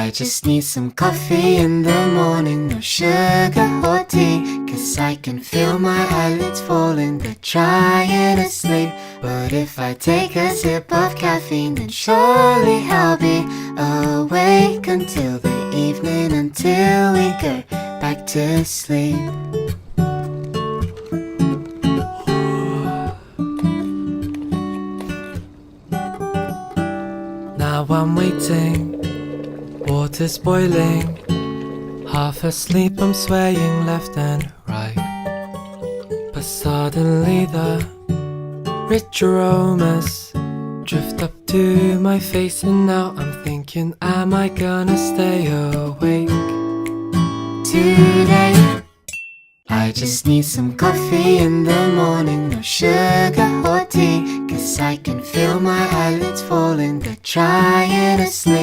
I just need some coffee in the morning, no sugar or tea, 'cause I can feel my eyelids falling, they're trying to sleep. But if I take a sip of caffeine, then surely I'll be awake until the evening, until we go back to sleep. Now I'm waiting, water's boiling, half asleep I'm swaying left and right. But suddenly the rich aromas drift up to my face, and now I'm thinking, am I gonna stay awake today? I just need some coffee in the morning, no sugar or tea, 'cause I can feel my eyelids falling, they're trying to sleep.